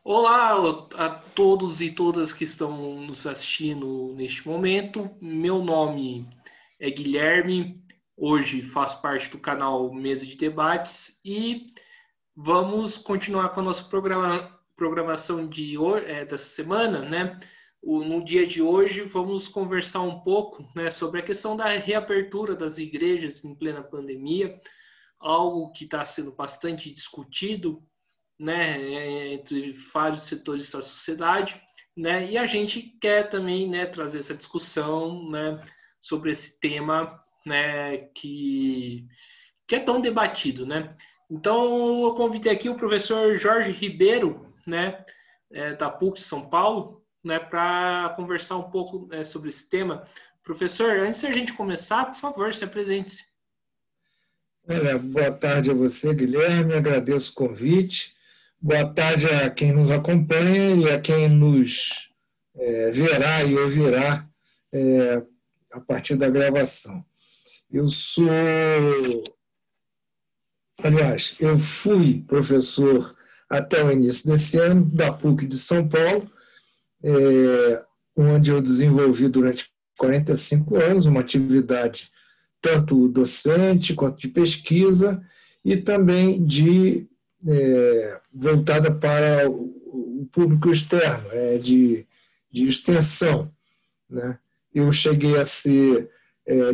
Olá a todos e todas que estão nos assistindo neste momento. Meu nome é Guilherme, hoje faço parte do canal Mesa de Debates e vamos continuar com a nossa programação dessa semana, né? No dia de hoje vamos conversar um pouco, né, sobre a questão da reabertura das igrejas em plena pandemia, algo que está sendo bastante discutido, né, entre vários setores da sociedade, né, e a gente quer também, né, trazer essa discussão, né, sobre esse tema, né, que é tão debatido, né. Então, eu convidei aqui o professor Jorge Ribeiro, né, da PUC São Paulo, né, para conversar um pouco, né, sobre esse tema. Professor, antes da gente começar, por favor, se apresente-se. Olha, boa tarde a você, Guilherme. Agradeço o convite. Boa tarde a quem nos acompanha e a quem nos verá e ouvirá a partir da gravação. Eu sou, aliás, eu fui professor até o início desse ano da PUC de São Paulo, onde eu desenvolvi durante 45 anos uma atividade tanto docente quanto de pesquisa e também voltada para o público externo, de extensão, né? Eu cheguei a ser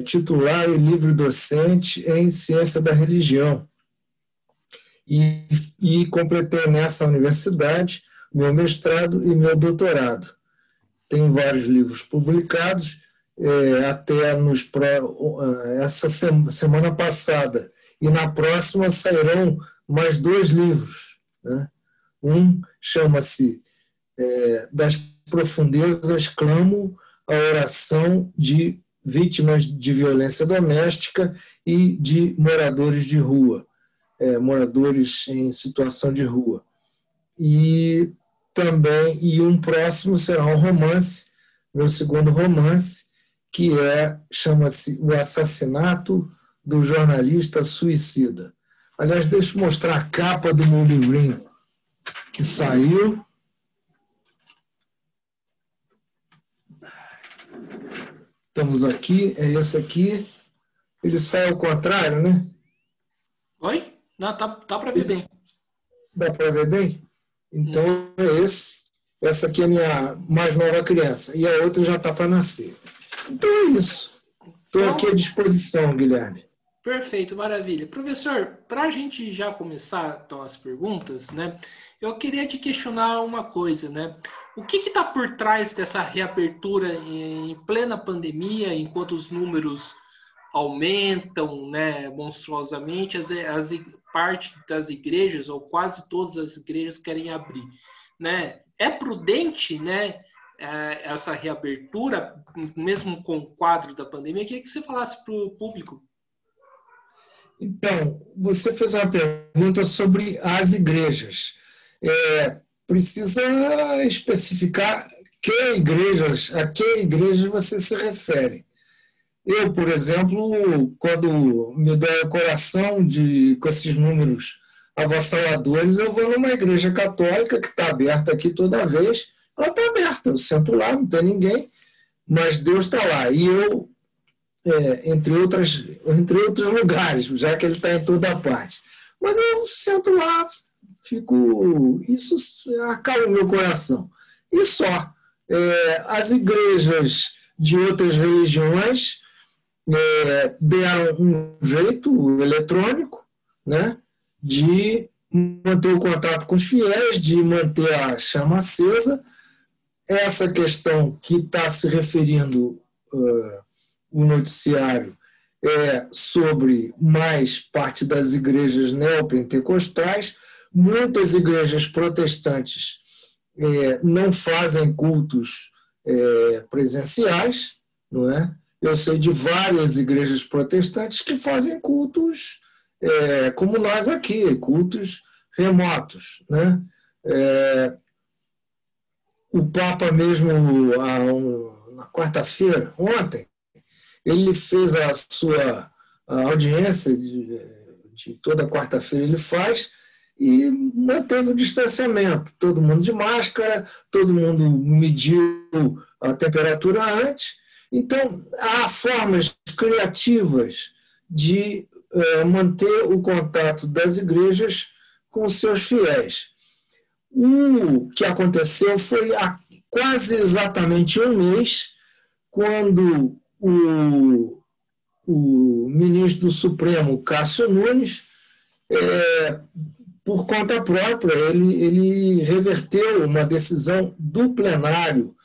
titular e livre-docente em ciência da religião e, e completei nessa universidade meu mestrado e meu doutorado. Tenho vários livros publicados, até essa semana passada. E na próxima sairão mais dois livros, né? Um chama-se Das Profundezas Clamo a Oração de Vítimas de Violência Doméstica e de Moradores de Rua, moradores em situação de rua. E um próximo será um romance, meu segundo romance, que chama-se O Assassinato do Jornalista Suicida. Aliás, deixa eu mostrar a capa do meu livrinho que saiu. Estamos aqui, é esse aqui. Ele sai ao contrário, né? Oi? Não, tá para ver bem. Dá para ver bem? Então é esse. Essa aqui é a minha mais nova criança. E a outra já está para nascer. Então é isso. Estou aqui à Então, disposição, Guilherme. perfeito, maravilha. Professor, para a gente já começar então, as perguntas, né? Eu queria te questionar uma coisa, né? O que está por trás dessa reabertura em plena pandemia, enquanto os números aumentam, né, monstruosamente, parte das igrejas, ou quase todas as igrejas, querem abrir, né? É prudente, né, essa reabertura, mesmo com o quadro da pandemia? Eu queria que você falasse para o público. Então, você fez uma pergunta sobre as igrejas. Precisa especificar a que igrejas você se refere. Eu, por exemplo, quando me dói o coração com esses números avassaladores, eu vou numa igreja católica que está aberta aqui toda vez. Ela está aberta, eu sento lá, não tem ninguém, mas Deus está lá. E eu, entre outros lugares, já que ele está em toda parte. Mas eu sento lá, isso acalma o meu coração. E só. As igrejas de outras religiões deram um jeito eletrônico, né, de manter o contato com os fiéis, de manter a chama acesa. Essa questão que está se referindo o noticiário é sobre mais parte das igrejas neopentecostais. Muitas igrejas protestantes não fazem cultos presenciais, não é? Eu sei de várias igrejas protestantes que fazem cultos como nós aqui, cultos remotos, né? O Papa mesmo, na quarta-feira, ontem, ele fez a sua audiência de toda quarta-feira ele faz, e manteve o distanciamento. Todo mundo de máscara, todo mundo mediu a temperatura antes. Então, há formas criativas de manter o contato das igrejas com seus fiéis. O que aconteceu foi há quase exatamente um mês, quando o ministro do Supremo, Cássio Nunes, por conta própria, ele reverteu uma decisão do plenário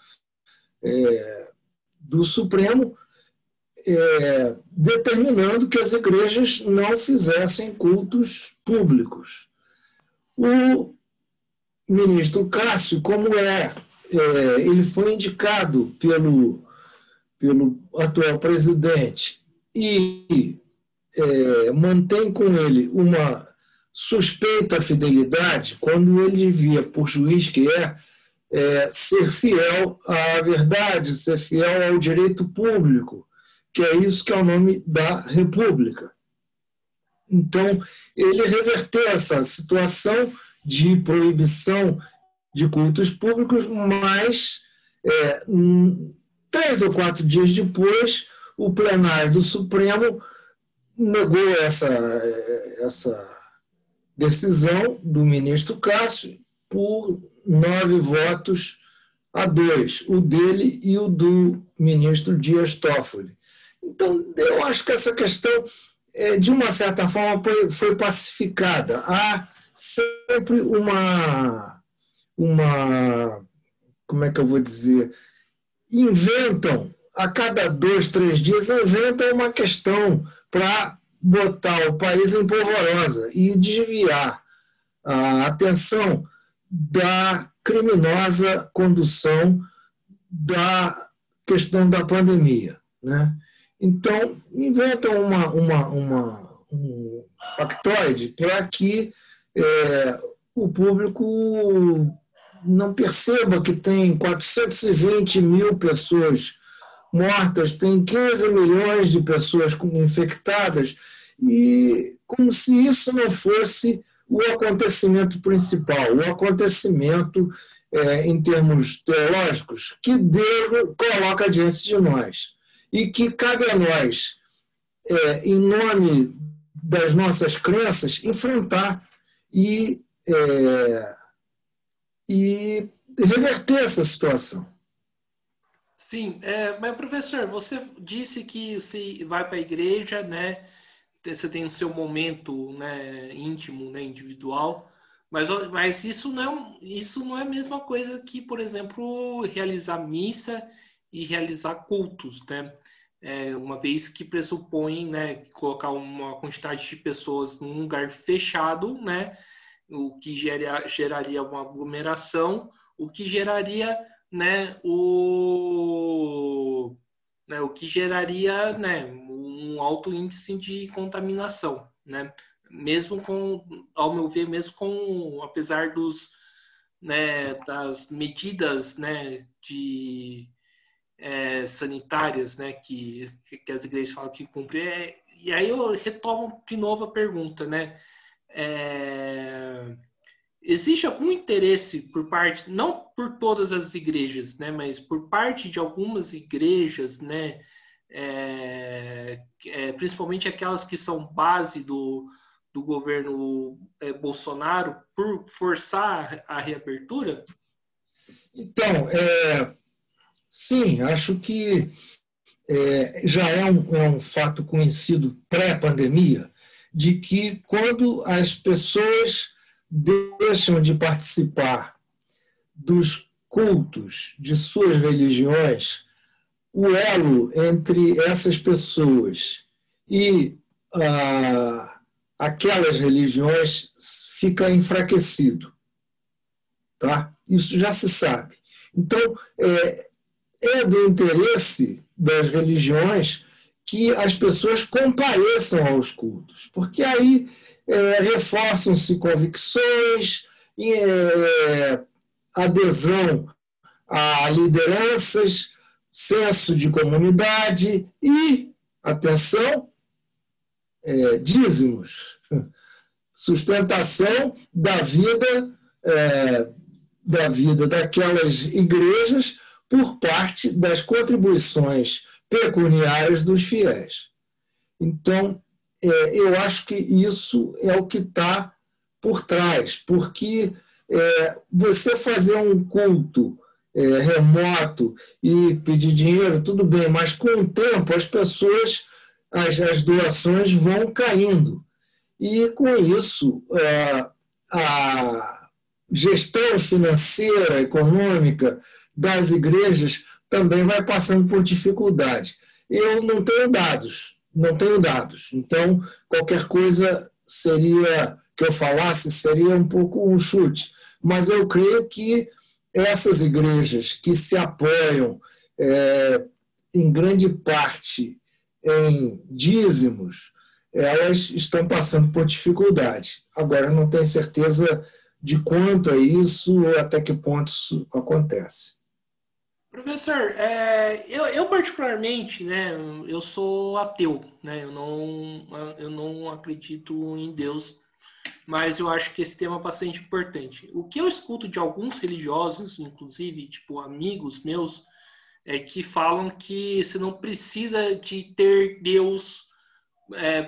do Supremo, determinando que as igrejas não fizessem cultos públicos. O ministro Cássio, ele foi indicado pelo atual presidente e mantém com ele uma suspeita fidelidade, quando ele devia, por juiz que ser fiel à verdade, ser fiel ao direito público, que é isso que é o nome da República. Então, ele reverteu essa situação de proibição de cultos públicos, mas 3 ou 4 dias depois, o plenário do Supremo negou essa decisão do ministro Cássio por 9 votos a 2, o dele e o do ministro Dias Toffoli. Então, eu acho que essa questão, de uma certa forma, foi pacificada. Há sempre como é que eu vou dizer, a cada 2, 3 dias, inventam uma questão para botar o país em polvorosa e desviar a atenção da criminosa condução da questão da pandemia, né? Então, inventam um factoide para que o público não perceba que tem 420 mil pessoas mortas, tem 15 milhões de pessoas infectadas, e como se isso não fosse o acontecimento principal, o acontecimento, em termos teológicos, que Deus coloca diante de nós, e que cabe a nós, em nome das nossas crenças, enfrentar e reverter essa situação. Sim, mas professor, você disse que você vai para a igreja, né? Você tem o seu momento, né, íntimo, né, individual, mas isso não é a mesma coisa que, por exemplo, realizar missa e realizar cultos, né? Uma vez que pressupõe, né, colocar uma quantidade de pessoas num lugar fechado, né, o que geraria uma aglomeração, o que geraria, né, o que geraria, né, um alto índice de contaminação, né? Mesmo ao meu ver, apesar né, das medidas, né, sanitárias, né, que as igrejas falam que cumprem. E aí eu retomo de novo a pergunta, né? Existe algum interesse por parte, não por todas as igrejas, né, mas por parte de algumas igrejas, né, principalmente aquelas que são base do governo Bolsonaro, por forçar a reabertura? Então, sim, acho que já é um fato conhecido pré-pandemia, de que quando as pessoas deixam de participar dos cultos de suas religiões, o elo entre essas pessoas e aquelas religiões fica enfraquecido. Tá? Isso já se sabe. Então, é do interesse das religiões que as pessoas compareçam aos cultos, porque aí reforçam-se convicções, adesão a lideranças, senso de comunidade e, atenção, dízimos. sustentação da vida daquelas igrejas por parte das contribuições pecuniárias dos fiéis. Então, eu acho que isso é o que está por trás, porque você fazer um culto remoto e pedir dinheiro, tudo bem, mas com o tempo as pessoas, as doações vão caindo. E com isso, a gestão financeira, econômica das igrejas também vai passando por dificuldade. Eu não tenho dados. Então, qualquer coisa que eu falasse seria um pouco um chute. Mas eu creio que essas igrejas que se apoiam em grande parte em dízimos, elas estão passando por dificuldade. Agora, eu não tenho certeza de quanto é isso ou até que ponto isso acontece. Professor, eu particularmente, né, eu sou ateu, né, eu não acredito em Deus, mas eu acho que esse tema é bastante importante. O que eu escuto de alguns religiosos, inclusive, tipo amigos meus, que falam que você não precisa de ter Deus,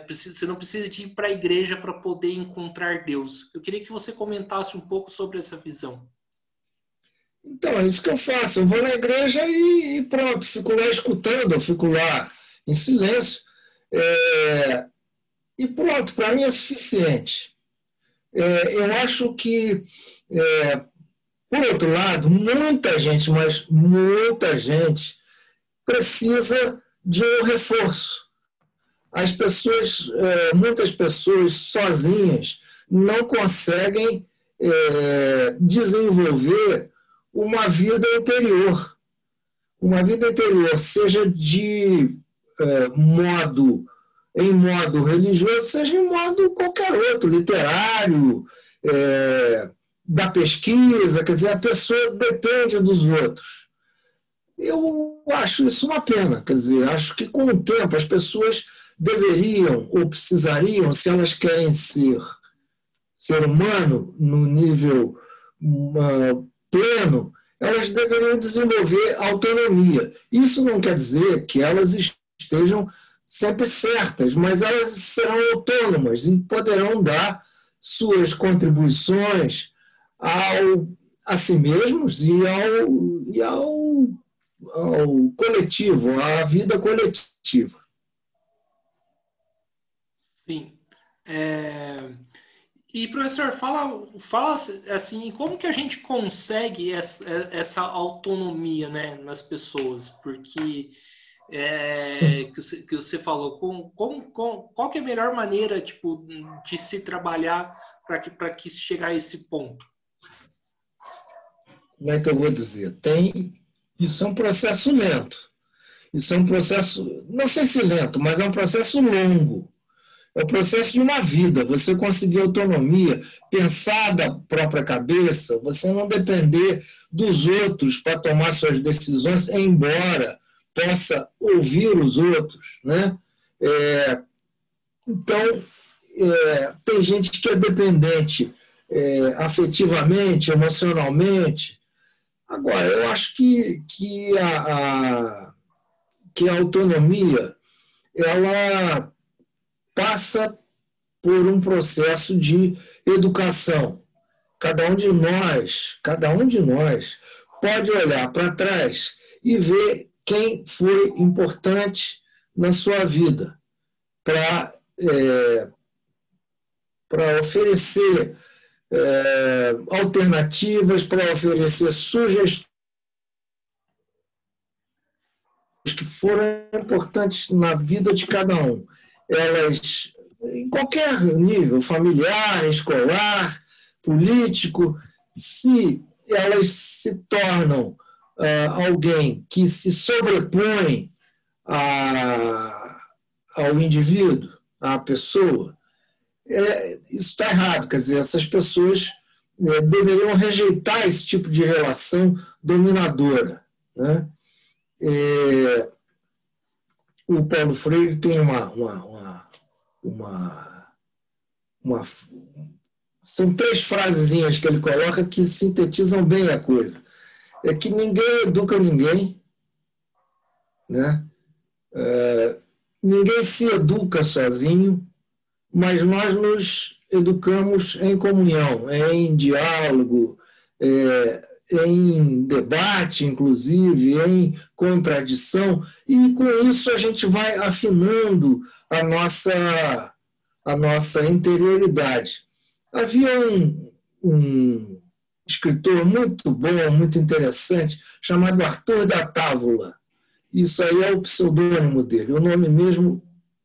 você não precisa de ir para a igreja para poder encontrar Deus. Eu queria que você comentasse um pouco sobre essa visão. Então, é isso que eu faço. Eu vou na igreja e pronto, fico lá escutando, eu fico lá em silêncio. E pronto, para mim é suficiente. Eu acho que, por outro lado, muita gente, mas muita gente, precisa de um reforço. Muitas pessoas sozinhas não conseguem desenvolver uma vida interior. Uma vida interior, seja em modo religioso, seja em modo qualquer outro, literário, da pesquisa, quer dizer, a pessoa depende dos outros. Eu acho isso uma pena, quer dizer, acho que com o tempo as pessoas deveriam ou precisariam, se elas querem ser humano no nível pleno, elas deveriam desenvolver autonomia. Isso não quer dizer que elas estejam sempre certas, mas elas serão autônomas e poderão dar suas contribuições a si mesmos e ao coletivo, à vida coletiva. Sim. E, professor, fala assim, como que a gente consegue essa autonomia, né, nas pessoas? Porque que você falou, qual que é a melhor maneira, tipo, de se trabalhar para que chegar a esse ponto? Como é que eu vou dizer? Isso é um processo lento. Isso é um processo, não sei se lento, mas é um processo longo. É o processo de uma vida. Você conseguir autonomia, pensar da própria cabeça, você não depender dos outros para tomar suas decisões, embora possa ouvir os outros, né? Então, tem gente que é dependente afetivamente, emocionalmente. Agora, eu acho que a autonomia ela passa por um processo de educação. Cada um de nós pode olhar para trás e ver quem foi importante na sua vida para oferecer alternativas, para oferecer sugestões que foram importantes na vida de cada um. Elas, em qualquer nível, familiar, escolar, político, se elas se tornam alguém que se sobrepõe ao indivíduo, à pessoa, isso está errado. Quer dizer, essas pessoas deveriam rejeitar esse tipo de relação dominadora, né? O Paulo Freire tem uma são 3 frasezinhas que ele coloca que sintetizam bem a coisa. É que ninguém educa ninguém, né? Ninguém se educa sozinho, mas nós nos educamos em comunhão, em diálogo, em debate, inclusive, em contradição, e com isso a gente vai afinando a nossa interioridade. Havia um escritor muito bom, muito interessante, chamado Arthur da Távola. Isso aí é o pseudônimo dele. O nome mesmo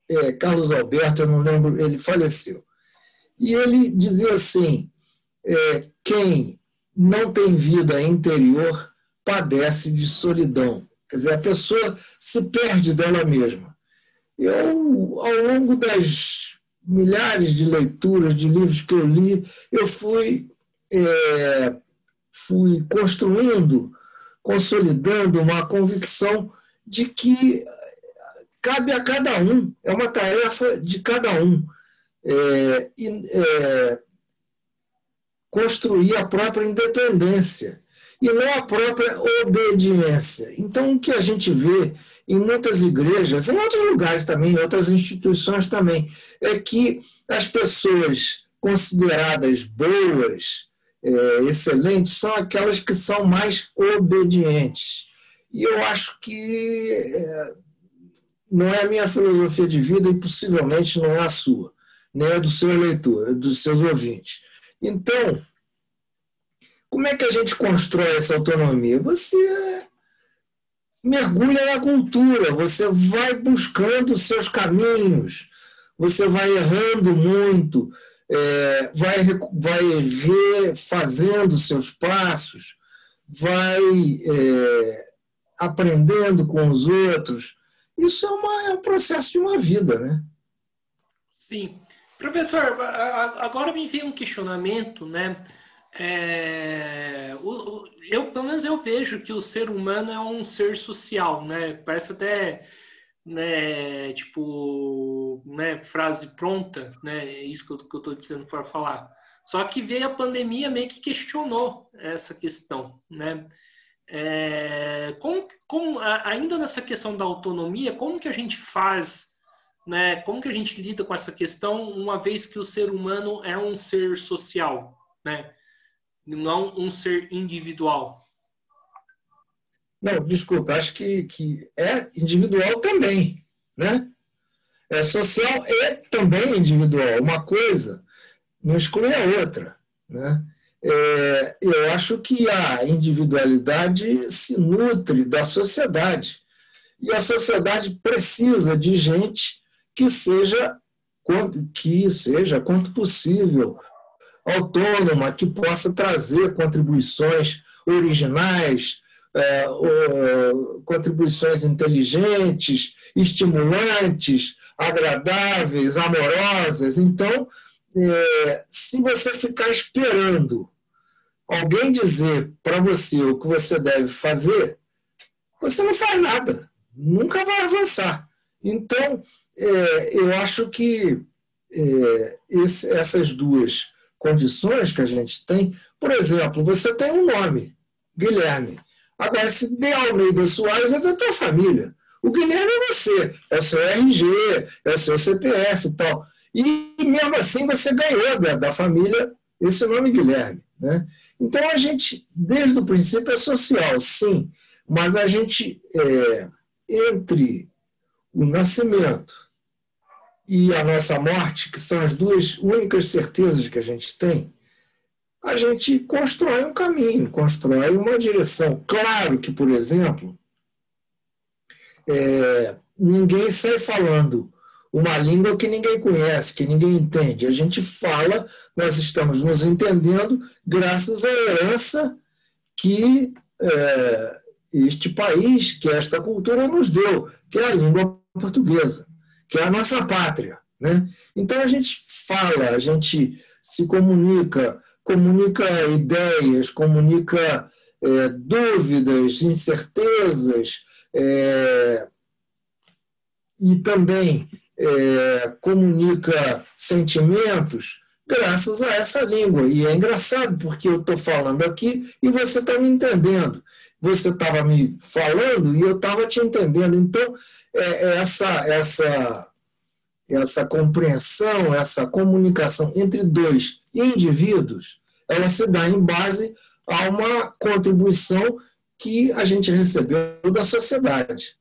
é Carlos Alberto, eu não lembro, ele faleceu. E ele dizia assim, quem não tem vida interior padece de solidão. Quer dizer, a pessoa se perde dela mesma. Eu, ao longo das milhares de leituras, de livros que eu li, eu fui construindo, consolidando uma convicção de que cabe a cada um, é uma tarefa de cada um, construir a própria independência e não a própria obediência. Então, o que a gente vê em muitas igrejas, em outros lugares também, em outras instituições também, é que as pessoas consideradas boas, excelentes, são aquelas que são mais obedientes. E eu acho que não é a minha filosofia de vida e possivelmente não é a sua, nem a do seu leitor, dos seus ouvintes. Então, como é que a gente constrói essa autonomia? Você mergulha na cultura, você vai buscando os seus caminhos, você vai errando muito, vai refazendo seus passos, vai aprendendo com os outros. Isso é um processo de uma vida, né? Sim. Professor, agora me veio um questionamento, né? Pelo menos eu vejo que o ser humano é um ser social, né? Parece até, né, tipo, né, frase pronta, né? É isso que eu estou dizendo para falar. Só que veio a pandemia meio que questionou essa questão, né? Ainda nessa questão da autonomia, como que a gente faz, né? Como que a gente lida com essa questão, uma vez que o ser humano é um ser social, né? Não um ser individual? Não, desculpa, acho que é individual também, né? É social e também individual. Uma coisa não exclui a outra, né? Eu acho que a individualidade se nutre da sociedade. E a sociedade precisa de gente que seja, quanto possível, autônoma, que possa trazer contribuições originais, contribuições inteligentes, estimulantes, agradáveis, amorosas. Então, se você ficar esperando alguém dizer para você o que você deve fazer, você não faz nada, nunca vai avançar. Então, eu acho que essas duas condições que a gente tem, por exemplo, você tem um nome, Guilherme. Agora, se de Almeida Soares é da tua família. O Guilherme é você, é o seu RG, é o seu CPF e tal. E mesmo assim você ganhou da família esse nome Guilherme, né? Então a gente, desde o princípio, é social, sim, mas a gente, entre o nascimento e a nossa morte, que são as duas únicas certezas que a gente tem, a gente constrói um caminho, constrói uma direção. Claro que, por exemplo, ninguém sai falando uma língua que ninguém conhece, que ninguém entende. A gente fala, nós estamos nos entendendo graças à herança que este país, que esta cultura nos deu, que é a língua portuguesa, que é a nossa pátria, né? Então a gente fala, a gente se comunica ideias, comunica dúvidas, incertezas, e também comunica sentimentos graças a essa língua. E é engraçado, porque eu estou falando aqui e você está me entendendo. Você estava me falando e eu estava te entendendo. Então, essa compreensão, essa comunicação entre dois indivíduos, ela se dá em base a uma contribuição que a gente recebeu da sociedade.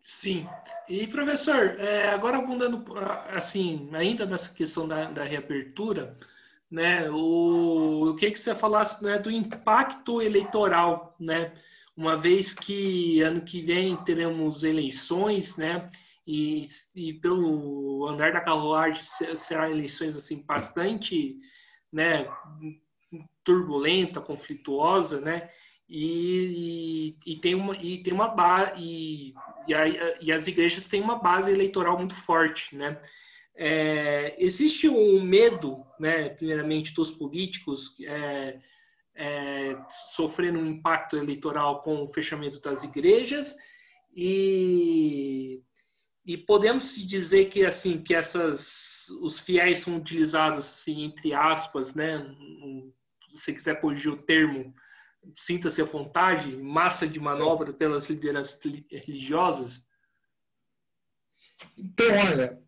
Sim. E, professor, agora mudando, assim, ainda nessa questão da reabertura, né, eu queria que você falasse, né, do impacto eleitoral, né, uma vez que ano que vem teremos eleições, né, e pelo andar da carruagem será eleições assim bastante, né, turbulenta, conflituosa, né, e tem uma base e as igrejas têm uma base eleitoral muito forte, né? Existe um medo, né, primeiramente dos políticos sofrendo um impacto eleitoral com o fechamento das igrejas e podemos dizer que assim que os fiéis são utilizados assim entre aspas, né? Se você quiser corrigir o termo, sinta-se à vontade, massa de manobra pelas lideranças religiosas? Então, olha,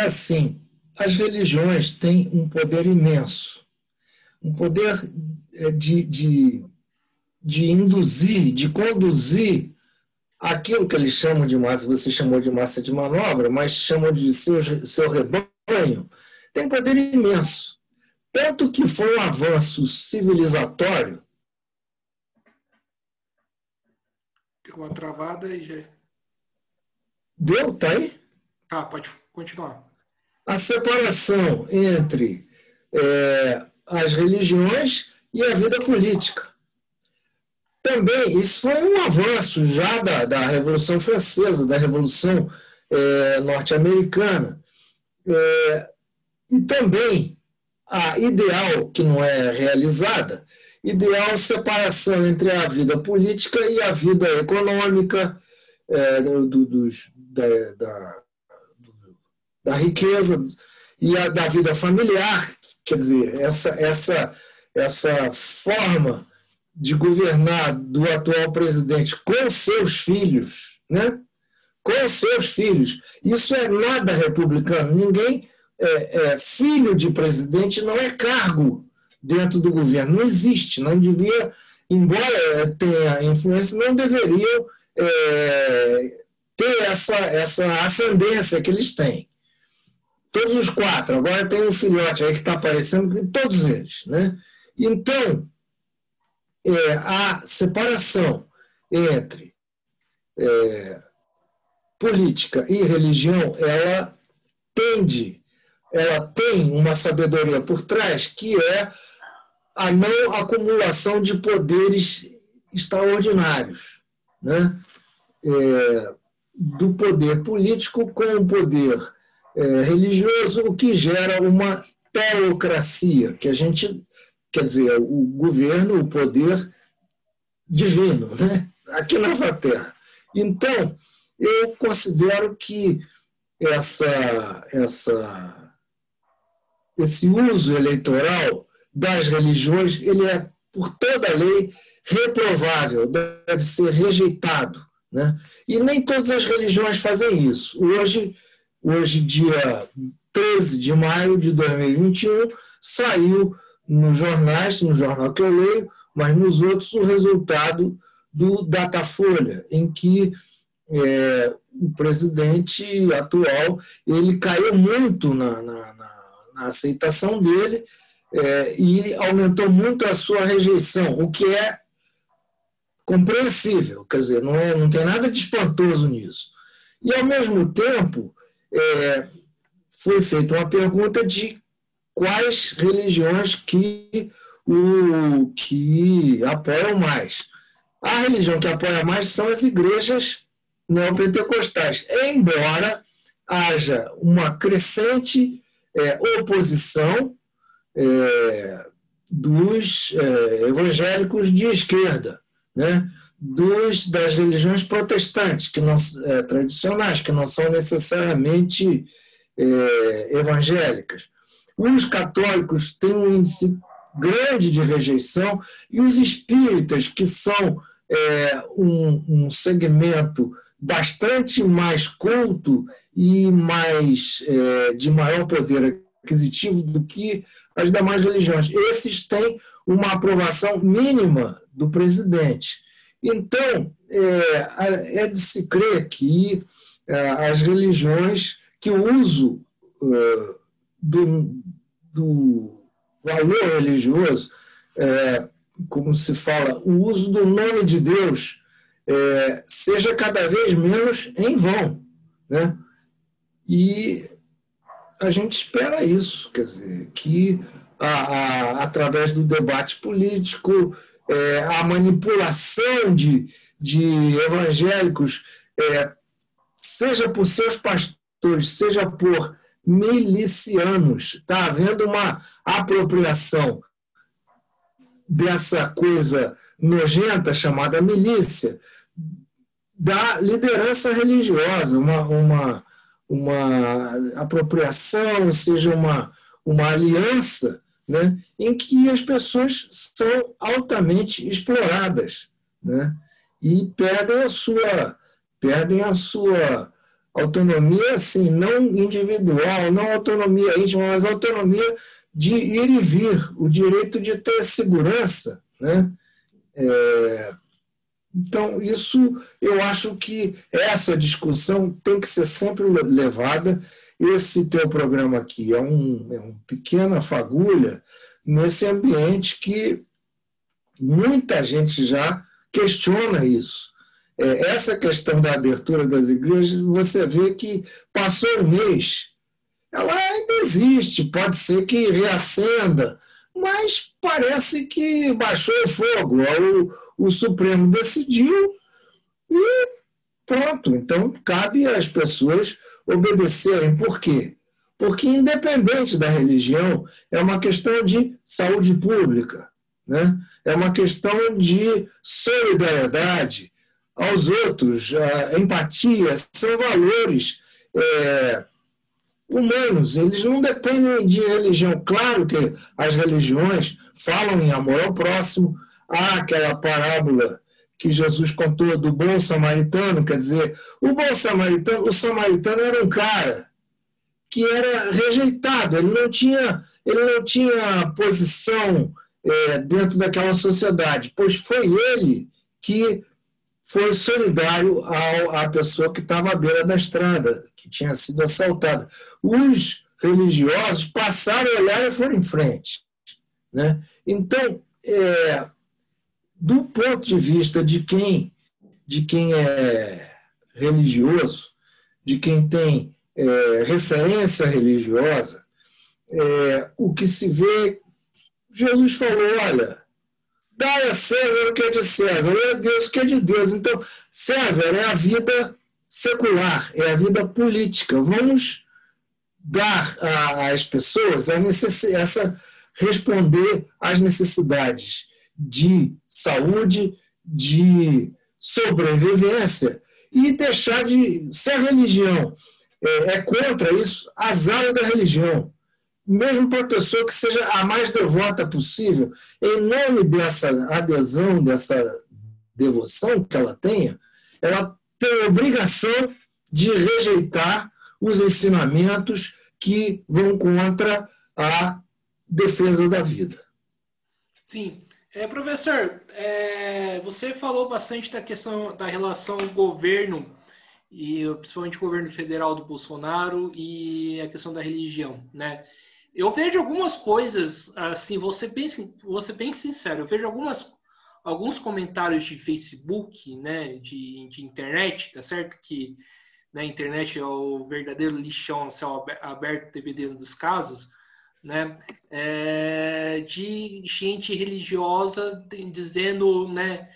assim, as religiões têm um poder imenso, um poder de induzir, de conduzir aquilo que eles chamam de massa, você chamou de massa de manobra, mas chamam de seu rebanho, tem um poder imenso. Tanto que foi um avanço civilizatório. Deu uma travada e já. Deu? Tá aí? Tá, pode continuar. A separação entre as religiões e a vida política. Também, isso foi um avanço já da Revolução Francesa, da Revolução norte-americana. E também a ideal, que não é realizada, ideal separação entre a vida política e a vida econômica, da riqueza e da vida familiar. Quer dizer, essa forma de governar do atual presidente com seus filhos, né? Com seus filhos. Isso é nada republicano. Ninguém filho de presidente não é cargo dentro do governo. Não existe, não devia, embora tenha influência, não deveriam ter essa ascendência que eles têm. Todos os quatro. Agora tem um filhote aí que está aparecendo, todos eles, né? Então, a separação entre política e religião, ela tem uma sabedoria por trás, que é a não acumulação de poderes extraordinários, né? Do poder político com o poder religioso, o que gera uma teocracia, que a gente, quer dizer, o governo, o poder divino, né? Aqui nessa terra. Então, eu considero que esse uso eleitoral das religiões, ele é, por toda a lei, reprovável, deve ser rejeitado, né? E nem todas as religiões fazem isso. Hoje dia 13 de maio de 2021, saiu nos jornais, no jornal que eu leio, mas nos outros, o resultado do Datafolha, em que o presidente atual ele caiu muito na aceitação dele e aumentou muito a sua rejeição, o que é compreensível, quer dizer, não tem nada de espantoso nisso. E, ao mesmo tempo, foi feita uma pergunta de quais religiões que apoiam mais. A religião que apoia mais são as igrejas neopentecostais, embora haja uma crescente oposição dos evangélicos de esquerda, né? das religiões protestantes, que não, tradicionais, que não são necessariamente evangélicas. Os católicos têm um índice grande de rejeição e os espíritas, que são um segmento bastante mais culto e mais de maior poder aquisitivo do que as demais religiões. Esses têm uma aprovação mínima do presidente. Então, é de se crer que as religiões, que o uso do valor religioso, como se fala, o uso do nome de Deus, seja cada vez menos em vão, né? E a gente espera isso, quer dizer, que através do debate político, a manipulação de evangélicos, seja por seus pastores, seja por milicianos, está havendo uma apropriação dessa coisa nojenta chamada milícia, da liderança religiosa, uma apropriação, ou seja, uma aliança, né, em que as pessoas são altamente exploradas, né, e perdem a sua autonomia, assim, não individual, não autonomia íntima, mas autonomia de ir e vir, o direito de ter segurança, né? Então, isso, eu acho que essa discussão tem que ser sempre levada. Esse teu programa aqui é uma pequena fagulha nesse ambiente que muita gente já questiona isso. Essa questão da abertura das igrejas, você vê que passou um mês, ela ainda existe, pode ser que reacenda, mas parece que baixou o fogo. O Supremo decidiu e pronto. Então, cabe às pessoas obedecerem. Por quê? Porque, independente da religião, é uma questão de saúde pública, né? É uma questão de solidariedade aos outros, a empatia, são valores humanos, eles não dependem de religião. Claro que as religiões falam em amor ao próximo. Há aquela parábola que Jesus contou do bom samaritano, quer dizer, o samaritano era um cara que era rejeitado, ele não tinha posição dentro daquela sociedade, pois foi ele que foi solidário à pessoa que estava à beira da estrada, que tinha sido assaltada. Os religiosos passaram a olhar e foram em frente, né? Então, do ponto de vista de quem é religioso, de quem tem referência religiosa, o que se vê, Jesus falou, olha, dai a César o que é de César, e a Deus o que é de Deus. Então, César é a vida secular, é a vida política. Vamos dar às pessoas responder às necessidades de saúde, de sobrevivência, e deixar de... Se a religião é contra isso, azar da religião. Mesmo para a pessoa que seja a mais devota possível, em nome dessa adesão, dessa devoção que ela tenha, ela tem a obrigação de rejeitar os ensinamentos que vão contra a defesa da vida. Sim. Professor, você falou bastante da questão da relação governo, e principalmente o governo federal do Bolsonaro, e a questão da religião, né? Eu vejo algumas coisas, assim, você bem sincero, eu vejo alguns comentários de Facebook, né, de internet, tá certo? Que na internet é o verdadeiro lixão, céu aberto, dependendo dos casos, né, de gente religiosa dizendo, né,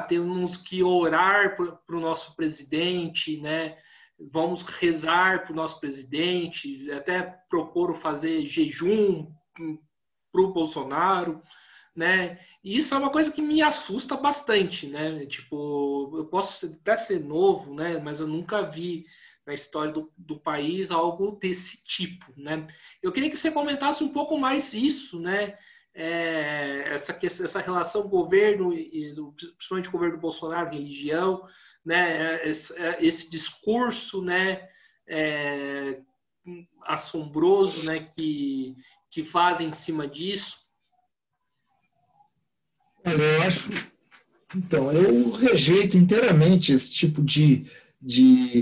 temos que orar para o nosso presidente, né, vamos rezar para o nosso presidente, até proporam fazer jejum para o Bolsonaro, né? E isso é uma coisa que me assusta bastante, né? Tipo, eu posso até ser novo, né? Mas eu nunca vi na história do país algo desse tipo, né? Eu queria que você comentasse um pouco mais isso, né? Essa relação governo e principalmente o governo Bolsonaro, religião, né? Esse discurso, né? Assombroso, né? Que fazem em cima disso. Olha, eu acho. Então, eu rejeito inteiramente esse tipo de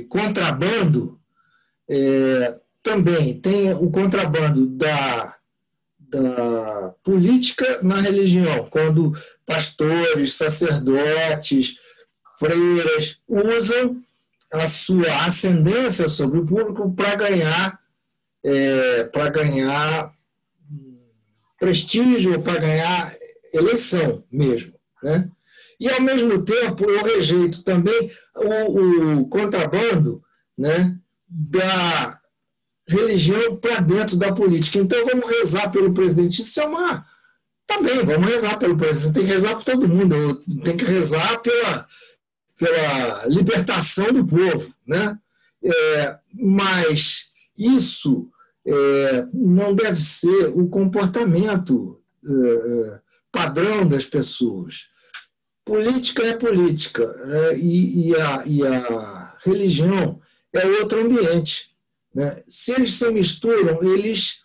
contrabando. Também tem o contrabando da política na religião, quando pastores, sacerdotes, freiras usam a sua ascendência sobre o público para ganhar prestígio, para ganhar eleição mesmo, né? E, ao mesmo tempo, eu rejeito também o contrabando, né, da religião para dentro da política. Então, vamos rezar pelo presidente. Isso é uma... Tá bem, vamos rezar pelo presidente. Tem que rezar por todo mundo. Tem que rezar pela libertação do povo, né? Mas isso não deve ser o comportamento padrão das pessoas. Política é política, e a religião é outro ambiente, né? Se eles se misturam, eles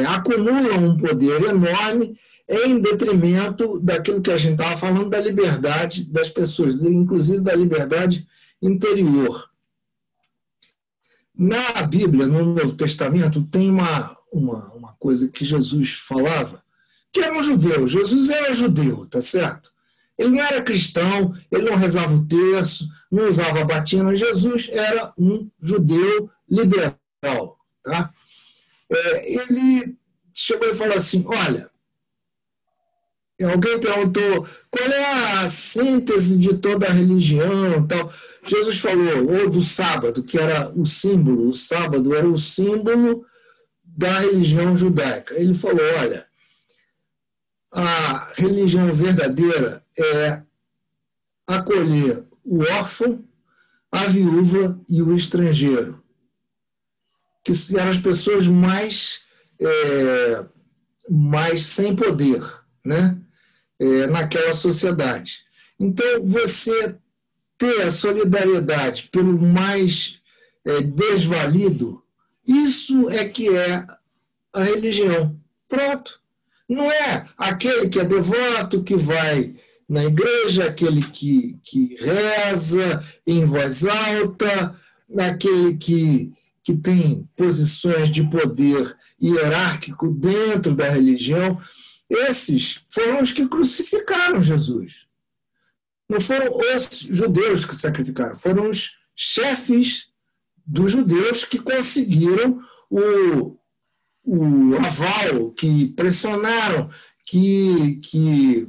acumulam um poder enorme em detrimento daquilo que a gente estava falando, da liberdade das pessoas, inclusive da liberdade interior. Na Bíblia, no Novo Testamento, tem uma coisa que Jesus falava, que era um judeu. Jesus era judeu, tá certo? Ele não era cristão, ele não rezava o terço, não usava batina. Jesus era um judeu liberal, tá? Ele chegou e falou assim, olha, alguém perguntou qual é a síntese de toda a religião, tal. Jesus falou, ou do sábado, que era o símbolo, o sábado era o símbolo da religião judaica. Ele falou, olha, a religião verdadeira é acolher o órfão, a viúva e o estrangeiro, que eram as pessoas mais sem poder, né? Naquela sociedade. Então, você ter a solidariedade pelo mais desvalido, isso é que é a religião. Pronto. Não é aquele que é devoto, que vai na igreja, aquele que reza em voz alta, aquele que tem posições de poder hierárquico dentro da religião. Esses foram os que crucificaram Jesus. Não foram os judeus que sacrificaram, foram os chefes dos judeus que conseguiram o aval, que pressionaram, que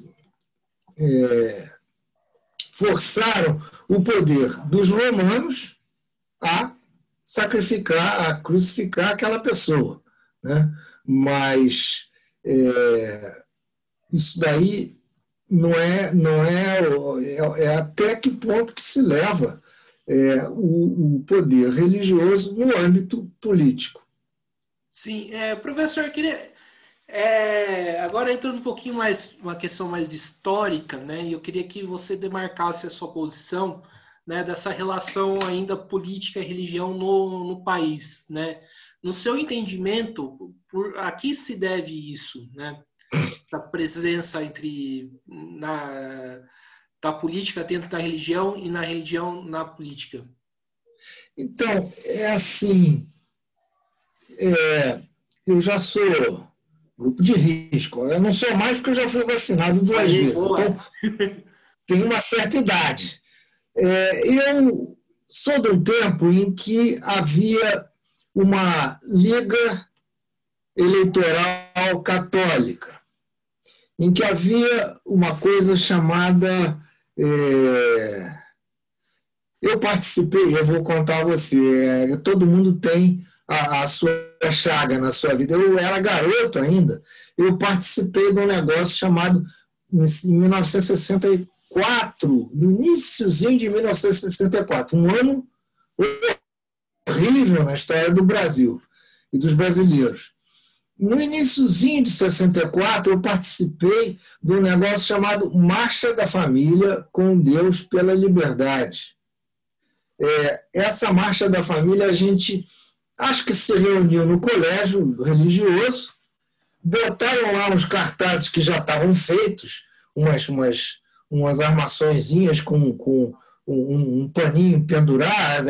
forçaram o poder dos romanos a sacrificar, a crucificar aquela pessoa, né? Mas isso daí é até que ponto que se leva o poder religioso no âmbito político. Sim, professor, eu queria agora entrando um pouquinho mais uma questão mais de histórica, né? E eu queria que você demarcasse a sua posição, né, dessa relação ainda política e religião no país, né? No seu entendimento, a que se deve isso, né? A presença da política dentro da religião e na religião na política. Então, assim, eu já sou grupo de risco. Eu não sou mais porque eu já fui vacinado 2 vezes. Boa. Então, tenho uma certa idade. Eu sou de um tempo em que havia uma liga eleitoral católica, em que havia uma coisa chamada... eu participei, eu vou contar a você, todo mundo tem a sua chaga na sua vida. Eu era garoto ainda, eu participei de um negócio chamado, em 1964, no iníciozinho de 1964, um ano horrível na história do Brasil e dos brasileiros. No iniciozinho de 64, eu participei de um negócio chamado Marcha da Família com Deus pela Liberdade. Essa Marcha da Família, a gente acho que se reuniu no colégio religioso, botaram lá uns cartazes que já estavam feitos, umas armaçõezinhas com um paninho pendurado,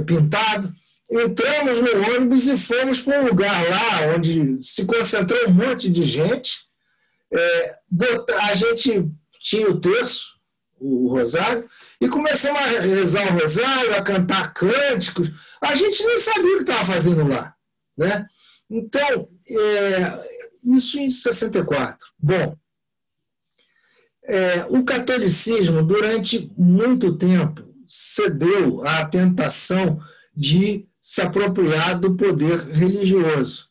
pintado. Entramos no ônibus e fomos para um lugar lá onde se concentrou um monte de gente. A gente tinha o terço, o rosário, e começamos a rezar o rosário, a cantar cânticos. A gente nem sabia o que estava fazendo lá, né? Então, isso em 64. Bom, o catolicismo, durante muito tempo, cedeu à tentação de se apropriar do poder religioso.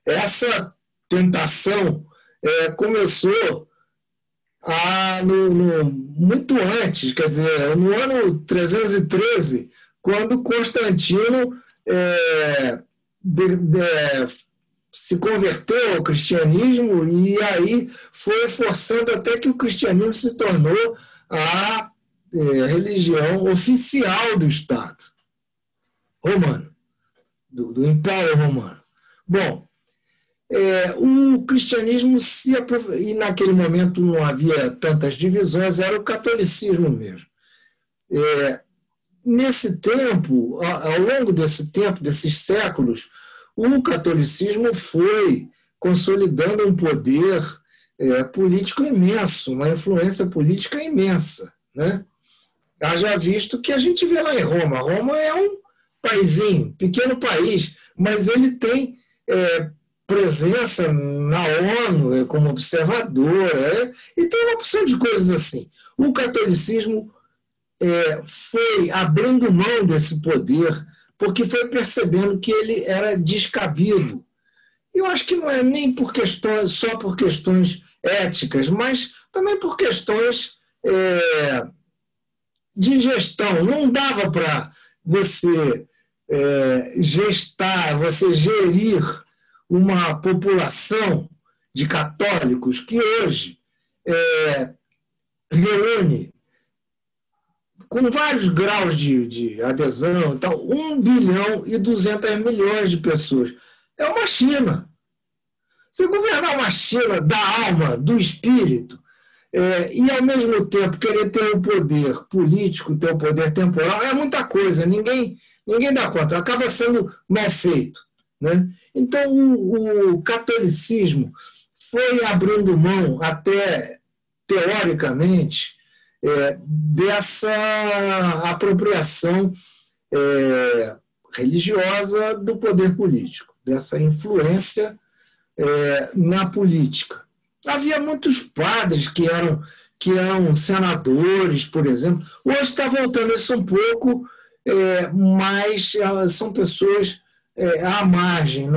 Essa tentação começou muito antes, quer dizer, no ano 313, quando Constantino se converteu ao cristianismo e aí foi forçando até que o cristianismo se tornou a religião oficial do Estado romano, do Império Romano. Bom, o cristianismo e naquele momento não havia tantas divisões, era o catolicismo mesmo. Nesse tempo, ao longo desse tempo, desses séculos, o catolicismo foi consolidando um poder político imenso, uma influência política imensa, né? Haja visto que a gente vê lá em Roma. Roma é um paizinho, pequeno país, mas ele tem presença na ONU como observador, e tem uma opção de coisas assim. O catolicismo foi abrindo mão desse poder porque foi percebendo que ele era descabido. Eu acho que não é nem só por questões éticas, mas também por questões de gestão. Não dava para você você gerir uma população de católicos que hoje reúne, com vários graus de adesão, então, 1 bilhão e 200 milhões de pessoas. É uma China. Você governar uma China da alma, do espírito, e, ao mesmo tempo, querer ter o poder político, ter o poder temporal, é muita coisa. Ninguém dá conta. Acaba sendo mal feito, né? Então, o catolicismo foi abrindo mão, até teoricamente, dessa apropriação religiosa do poder político, dessa influência na política. Havia muitos padres que eram senadores, por exemplo. Hoje está voltando isso um pouco, mas são pessoas à margem.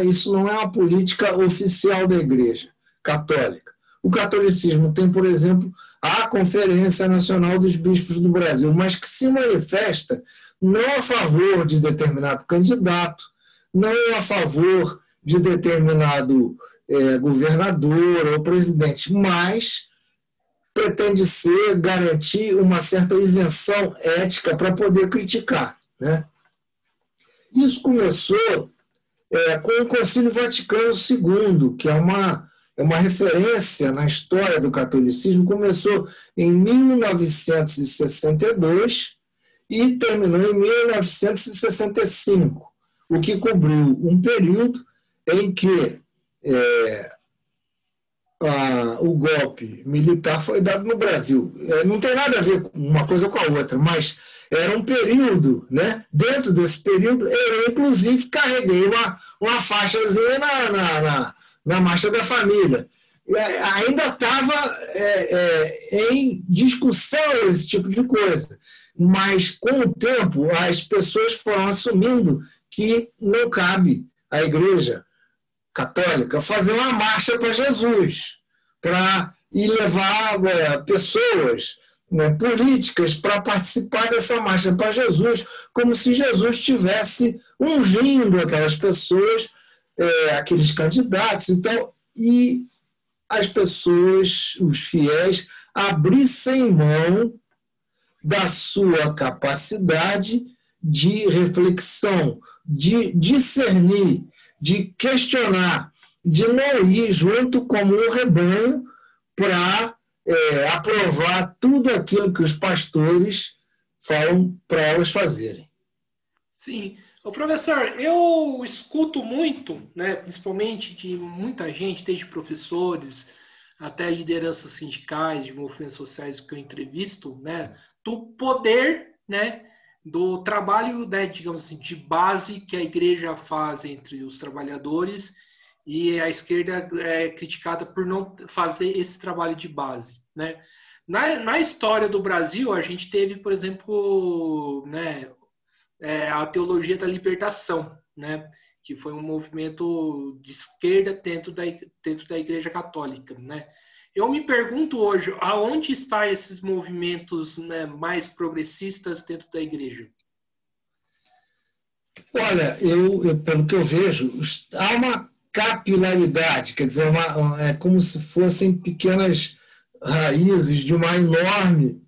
Isso não é uma política oficial da Igreja Católica. O catolicismo tem, por exemplo, a Conferência Nacional dos Bispos do Brasil, mas que se manifesta não a favor de determinado candidato, não a favor de determinado governador ou presidente, mas pretende garantir uma certa isenção ética para poder criticar, né? Isso começou com o Concílio Vaticano II, que é uma referência na história do catolicismo. Começou em 1962 e terminou em 1965, o que cobriu um período em que o golpe militar foi dado no Brasil. Não tem nada a ver uma coisa com a outra, mas era um período, né? Dentro desse período, eu, inclusive, carreguei uma faixazinha na Marcha da Família. Ainda estava em discussão esse tipo de coisa, mas com o tempo as pessoas foram assumindo que não cabe à Igreja Católica fazer uma marcha para Jesus, para ir levar pessoas, né, políticas para participar dessa marcha para Jesus, como se Jesus estivesse ungindo aquelas pessoas, aqueles candidatos. Então, e as pessoas, os fiéis, abrissem mão da sua capacidade de reflexão, de discernir, de questionar, de não ir junto como um rebanho para aprovar tudo aquilo que os pastores falam para elas fazerem. Sim. Ô, professor, eu escuto muito, né, principalmente de muita gente, desde professores até lideranças sindicais, de movimentos sociais que eu entrevisto, né, do poder, né, do trabalho, né, digamos assim, de base que a igreja faz entre os trabalhadores, e a esquerda é criticada por não fazer esse trabalho de base, né? Na história do Brasil, a gente teve, por exemplo, né, a teologia da libertação, né, que foi um movimento de esquerda dentro da Igreja Católica, né? Eu me pergunto hoje, aonde estão esses movimentos, né, mais progressistas dentro da igreja? Olha, pelo que eu vejo, há uma capilaridade, quer dizer, é como se fossem pequenas raízes de uma enorme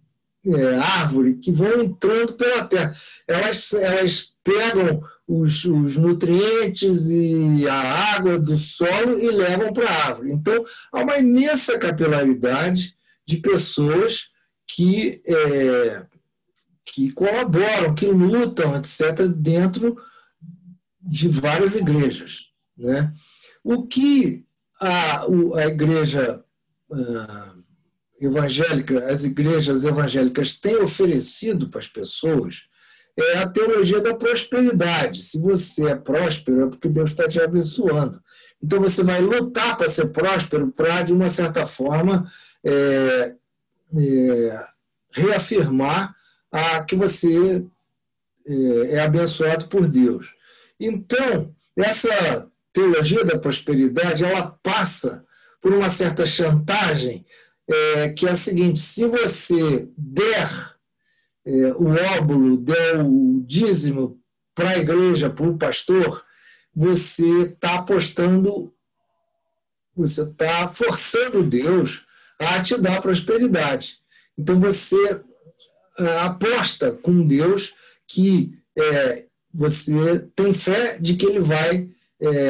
árvore que vão entrando pela terra. Elas pegam os nutrientes e a água do solo e levam para a árvore. Então, há uma imensa capilaridade de pessoas que colaboram, que lutam, etc., dentro de várias igrejas, né? O que a igreja evangélica, as igrejas evangélicas têm oferecido para as pessoas é a teologia da prosperidade. Se você é próspero, é porque Deus está te abençoando. Então você vai lutar para ser próspero, para, de uma certa forma, reafirmar que você é abençoado por Deus. Então, essa teologia da prosperidade, ela passa por uma certa chantagem, que é a seguinte: se você der o óbolo, der o dízimo para a igreja, para o pastor, você está apostando, você está forçando Deus a te dar prosperidade. Então você aposta com Deus que você tem fé de que Ele vai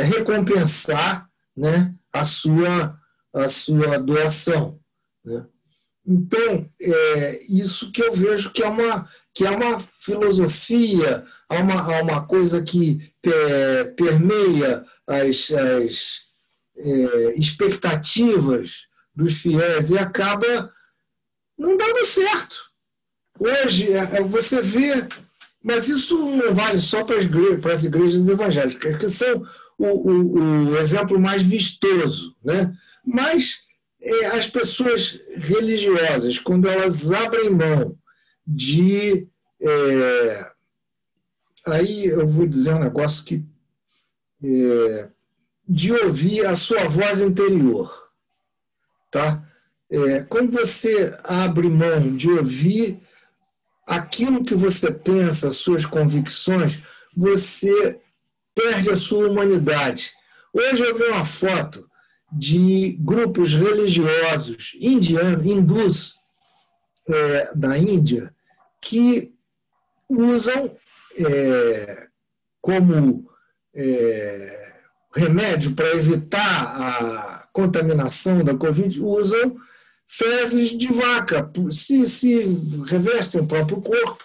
recompensar, né, a sua doação, né? Então, isso que eu vejo que é uma filosofia, há uma coisa que permeia as expectativas dos fiéis e acaba não dando certo. Hoje, você vê, mas isso não vale só para as igrejas evangélicas, que são o exemplo mais vistoso, né? Mas as pessoas religiosas, quando elas abrem mão de... aí eu vou dizer um negócio que... de ouvir a sua voz interior, tá? Quando você abre mão de ouvir aquilo que você pensa, as suas convicções, você perde a sua humanidade. Hoje eu vi uma foto de grupos religiosos hindus da Índia que usam como remédio para evitar a contaminação da Covid, usam fezes de vaca, se revestem o próprio corpo,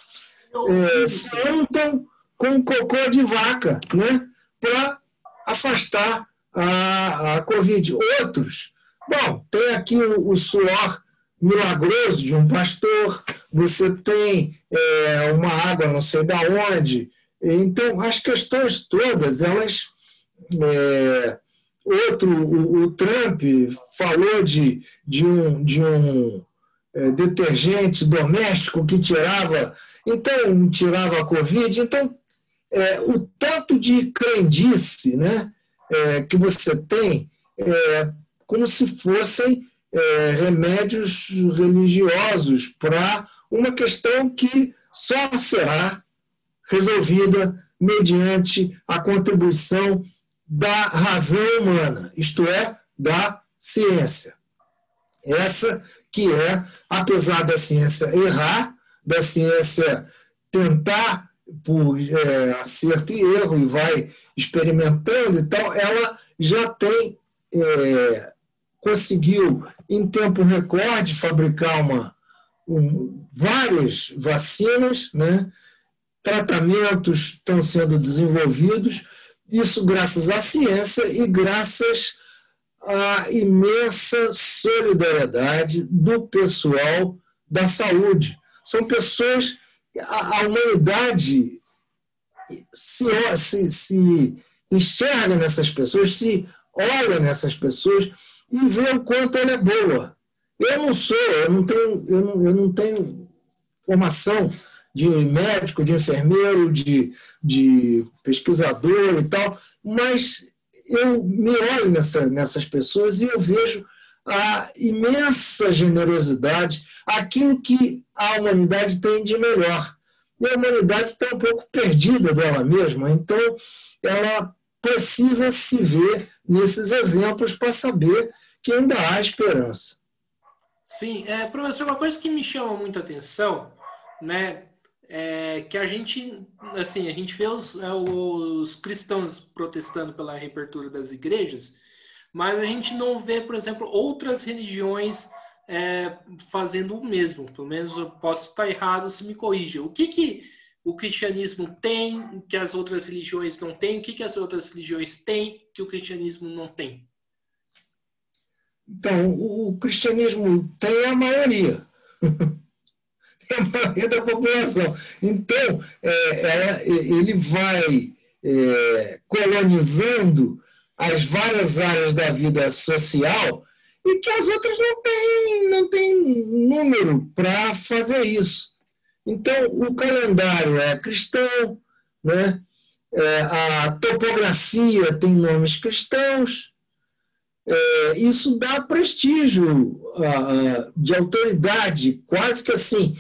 se untam com cocô de vaca, né, para afastar a Covid. Outros, tem aqui o suor milagroso de um pastor, você tem uma água não sei da onde. Então, as questões todas, elas... o Trump falou de um detergente doméstico que tirava a Covid. Então, o tanto de crendice, né, que você tem, como se fossem remédios religiosos para uma questão que só será resolvida mediante a contribuição da razão humana, isto é, da ciência. Essa que apesar da ciência errar, da ciência tentar por acerto e erro e vai experimentando e tal, ela já tem, conseguiu em tempo recorde fabricar várias vacinas, né? Tratamentos estão sendo desenvolvidos, isso graças à ciência e graças à imensa solidariedade do pessoal da saúde. São pessoas, a humanidade se enxerga nessas pessoas, se olha nessas pessoas e vê o quanto ela é boa. Eu não tenho formação de médico, de enfermeiro, de pesquisador e tal, mas eu me olho nessas pessoas e eu vejo a imensa generosidade, aquilo que a humanidade tem de melhor. E a humanidade está um pouco perdida dela mesma, então ela precisa se ver nesses exemplos para saber que ainda há esperança. Sim, professor, uma coisa que me chama muita atenção, né, é que a gente vê os cristãos protestando pela reabertura das igrejas, mas a gente não vê, por exemplo, outras religiões fazendo o mesmo. Pelo menos eu posso estar errado, se me corrija. O que o cristianismo tem que as outras religiões não têm? O que as outras religiões têm que o cristianismo não tem? Então, o cristianismo tem a maioria. Tem a maioria da população. Então, ele vai colonizando as várias áreas da vida social e que as outras não têm número para fazer isso. Então, o calendário é cristão, né? A topografia tem nomes cristãos, isso dá prestígio de autoridade, quase que assim,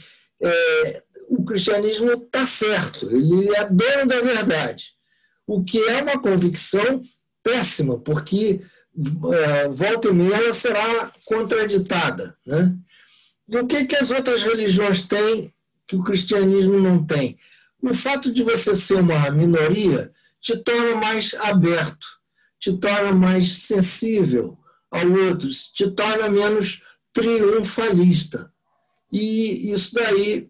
o cristianismo está certo, ele é dono da verdade, o que é uma convicção péssima, porque volta e meia ela será contraditada, né? E o que as outras religiões têm que o cristianismo não tem? O fato de você ser uma minoria te torna mais aberto, te torna mais sensível ao outro, te torna menos triunfalista. E isso daí,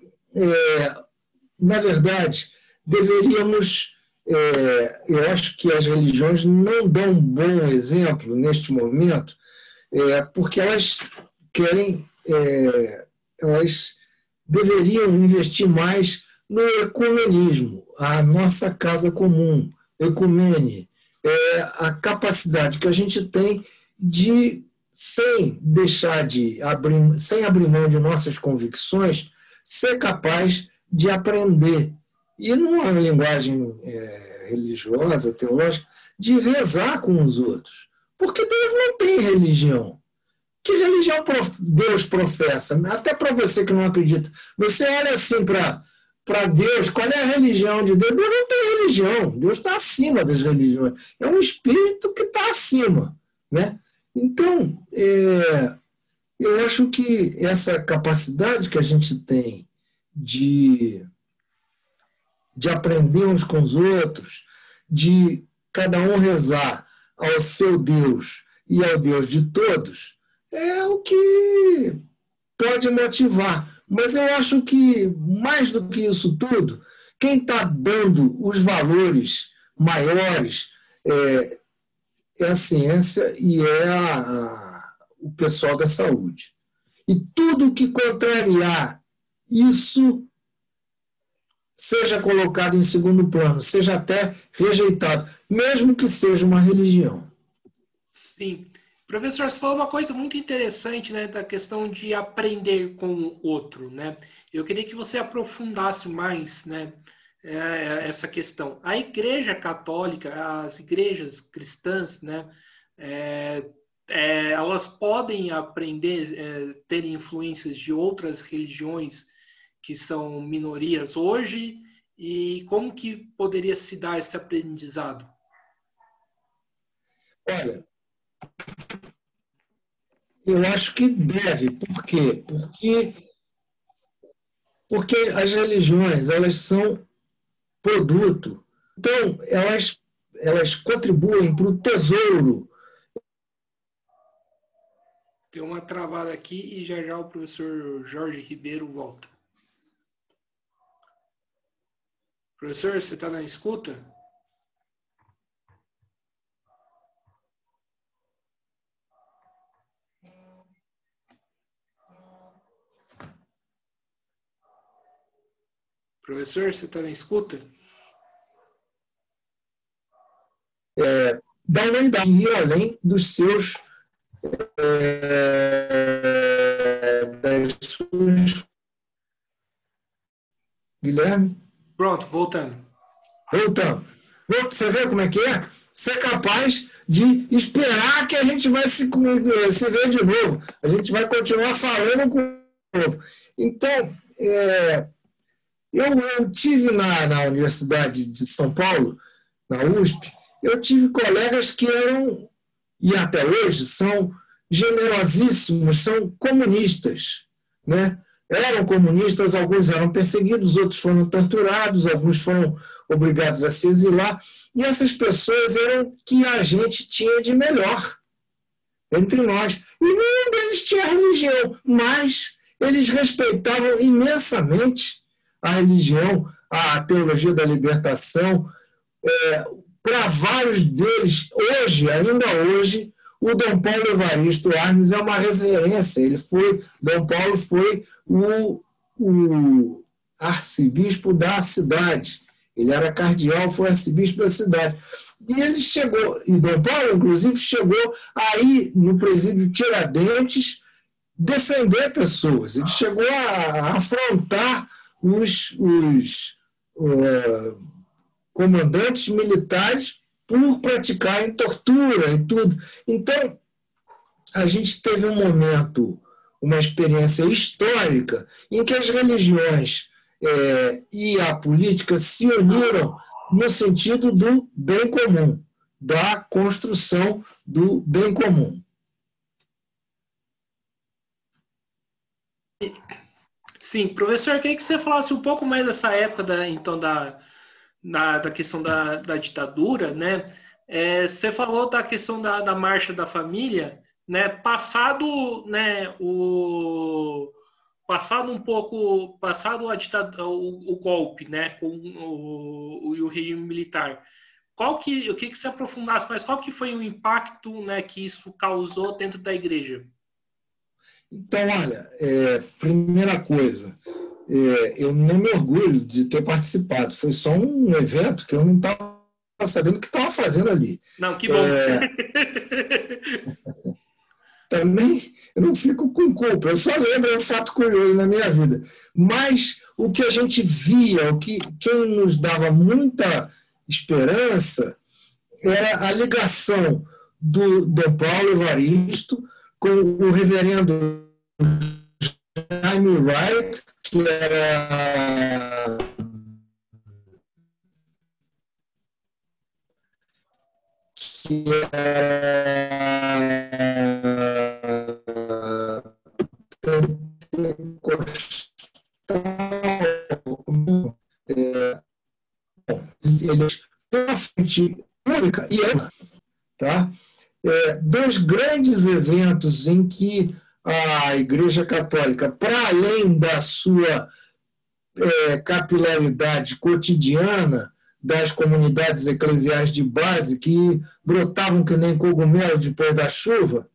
na verdade, deveríamos... eu acho que as religiões não dão um bom exemplo neste momento, porque elas querem... elas deveriam investir mais no ecumenismo, a nossa casa comum, ecumene, a capacidade que a gente tem de, sem abrir mão de nossas convicções, ser capaz de aprender, e numa linguagem religiosa, teológica, de rezar com os outros. Porque Deus não tem religião. Que religião Deus professa? Até para você que não acredita. Você olha assim para Deus, qual é a religião de Deus? Deus não tem religião. Deus está acima das religiões. É um espírito que está acima, né? Então, eu acho que essa capacidade que a gente tem de aprender uns com os outros, de cada um rezar ao seu Deus e ao Deus de todos, é o que pode motivar. Mas eu acho que, mais do que isso tudo, quem está dando os valores maiores é a ciência e o pessoal da saúde. E tudo que contrariar isso seja colocado em segundo plano, seja até rejeitado, mesmo que seja uma religião. Sim. Professor, você falou uma coisa muito interessante, né, da questão de aprender com o outro, né? Eu queria que você aprofundasse mais, né, essa questão. A Igreja Católica, as igrejas cristãs, né, elas podem aprender, ter influências de outras religiões que são minorias hoje, e como que poderia se dar esse aprendizado? Olha, eu acho que deve. Por quê? Porque as religiões, elas são produto. Então, elas contribuem para o tesouro. Tem uma travada aqui e já o professor Jorge Ribeiro volta. Professor, você está na escuta? Professor, você está na escuta? Da humanidade, ir além dos seus das suas... Guilherme? Pronto, voltando. Voltando. Você vê como é que é? Ser capaz de esperar que a gente vai se ver de novo. A gente vai continuar falando com o novo. Então, eu tive na Universidade de São Paulo, na USP, eu tive colegas que eram, e até hoje, são generosíssimos, são comunistas, né? Eram comunistas, alguns eram perseguidos, outros foram torturados, alguns foram obrigados a se exilar, e essas pessoas eram que a gente tinha de melhor entre nós. E nenhum deles tinha religião, mas eles respeitavam imensamente a religião, a teologia da libertação. Para vários deles, ainda hoje, o Dom Paulo Evaristo Arnes é uma referência. Dom Paulo foi o arcebispo da cidade. Ele era cardeal, foi arcebispo da cidade. E Dom Paulo, inclusive, chegou aí no presídio Tiradentes defender pessoas. Ele chegou a afrontar os comandantes militares por praticarem tortura e tudo. Então, a gente teve um momento, uma experiência histórica em que as religiões e a política se uniram no sentido do bem comum, da construção do bem comum. Sim, professor, eu queria que você falasse um pouco mais dessa época da questão da ditadura, né? Você falou da questão da marcha da família, né? Passado a ditadura, o golpe, né? Com o regime militar. Eu queria que você aprofundasse mais, qual que foi o impacto, né, que isso causou dentro da igreja? Então, olha, primeira coisa, eu não me orgulho de ter participado. Foi só um evento que eu não estava sabendo o que estava fazendo ali. Não, que bom. Também eu não fico com culpa, eu só lembro um fato curioso na minha vida. Mas o que a gente via, quem nos dava muita esperança, era a ligação do Dom Paulo Evaristo com o reverendo Jaime Wright, que era eles são uma frente única e ampla, tá? Dois grandes eventos em que a Igreja Católica, para além da sua capilaridade cotidiana das comunidades eclesiais de base, que brotavam que nem cogumelo depois da chuva,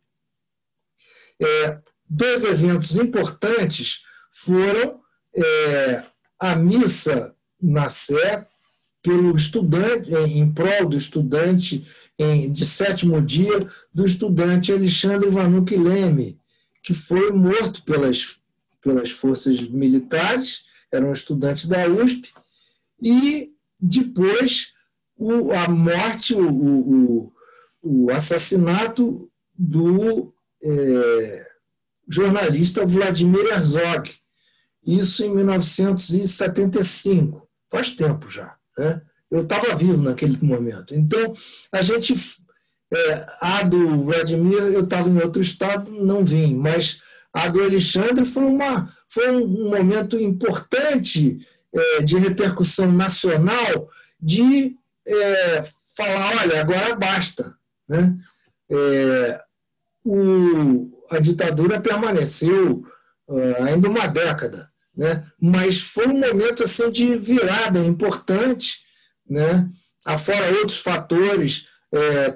dois eventos importantes foram a missa na Sé, pelo estudante, em prol do estudante, de sétimo dia, do estudante Alexandre Vanuc Leme, que foi morto pelas forças militares, era um estudante da USP, e depois a morte, o assassinato do jornalista Vladimir Herzog, isso em 1975, faz tempo já, né? Eu estava vivo naquele momento. Então, a gente, a do Vladimir, eu estava em outro estado, não vim, mas a do Alexandre foi um momento importante de repercussão nacional, de falar, olha, agora basta, né? A ditadura permaneceu ainda uma década, né? Mas foi um momento assim, de virada importante, né? Afora outros fatores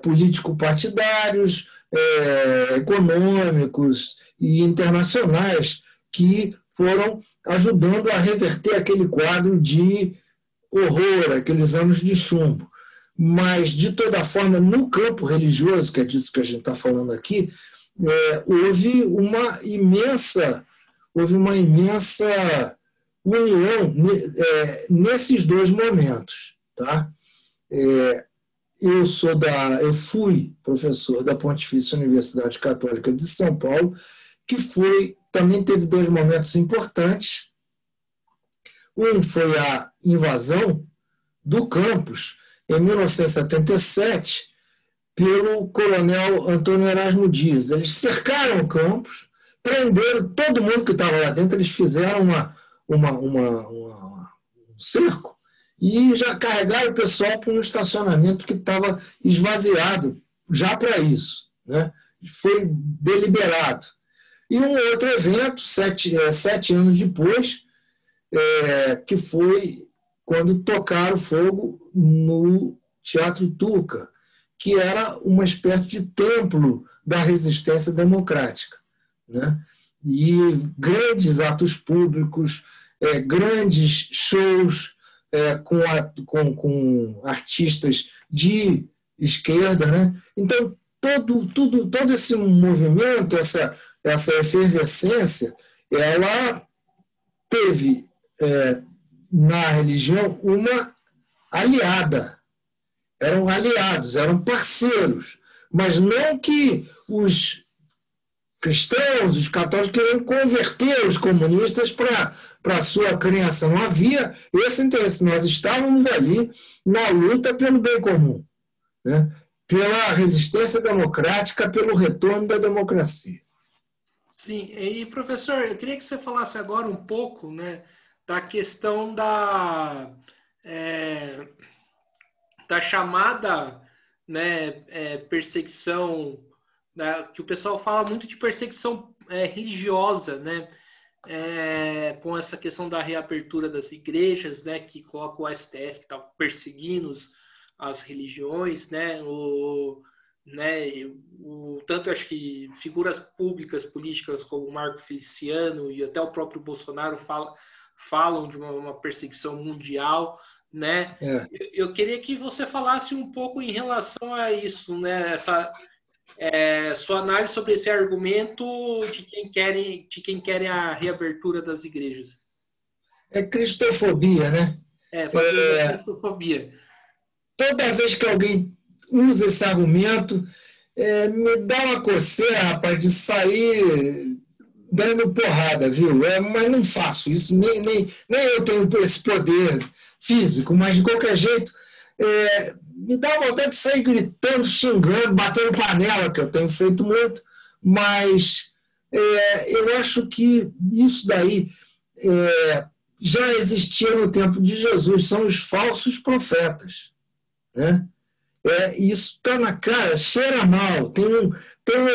político-partidários, econômicos e internacionais que foram ajudando a reverter aquele quadro de horror, aqueles anos de chumbo. Mas, de toda forma, no campo religioso, que é disso que a gente está falando aqui, houve uma imensa união nesses dois momentos. Tá? Eu fui professor da Pontifícia Universidade Católica de São Paulo, que também teve dois momentos importantes. Um foi a invasão do campus, em 1977, pelo coronel Antônio Erasmo Dias. Eles cercaram o campus, prenderam todo mundo que estava lá dentro, eles fizeram um cerco e já carregaram o pessoal para um estacionamento que estava esvaziado já para isso, né? Foi deliberado. E um outro evento, 7 anos depois, que foi quando tocaram fogo no Teatro Tuca, que era uma espécie de templo da resistência democrática, né? E grandes atos públicos, grandes shows com artistas de esquerda, né? Então, todo esse movimento, essa efervescência, ela teve na religião uma aliada. Eram aliados, eram parceiros, mas não que os cristãos, os católicos queriam converter os comunistas para a sua crença. Não havia esse interesse. Nós estávamos ali na luta pelo bem comum, né? Pela resistência democrática, pelo retorno da democracia. Sim, e professor, eu queria que você falasse agora um pouco, né, da questão da chamada, né, perseguição, né, que o pessoal fala muito de perseguição religiosa, né, com essa questão da reabertura das igrejas, né, que coloca o STF que está perseguindo as religiões, né, tanto acho que figuras públicas políticas como o Marco Feliciano e até o próprio Bolsonaro falam de uma perseguição mundial, né? Eu queria que você falasse um pouco em relação a isso, né? Essa sua análise sobre esse argumento de quem quer a reabertura das igrejas. É cristofobia, né? Cristofobia. Toda vez que alguém usa esse argumento, me dá uma coceira, rapaz, de sair dando porrada, viu? Mas não faço isso, nem eu tenho esse poder físico, mas de qualquer jeito me dá vontade de sair gritando, xingando, batendo panela, que eu tenho feito muito, mas eu acho que isso daí já existia no tempo de Jesus, são os falsos profetas, né? Isso está na cara, cheira mal, tem um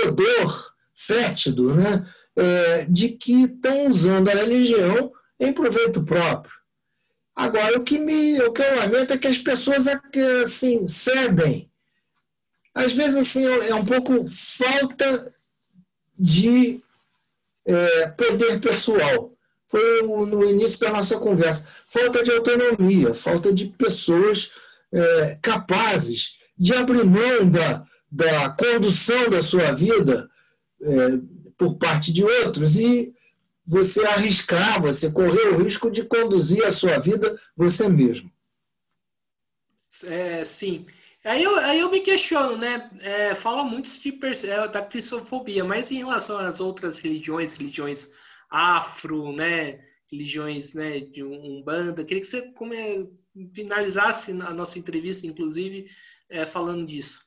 odor fétido, né? De que estão usando a religião em proveito próprio. Agora, o que eu lamento é que as pessoas assim, cedem. Às vezes assim, é um pouco falta de poder pessoal. Foi no início da nossa conversa. Falta de autonomia, falta de pessoas capazes de abrir mão da condução da sua vida por parte de outros e você arriscar, você correr o risco de conduzir a sua vida você mesmo. Sim. Aí eu me questiono, né? Fala muito da cristofobia, mas em relação às outras religiões afro, né? Religiões, né, de Umbanda, queria que você finalizasse a nossa entrevista, inclusive, falando disso.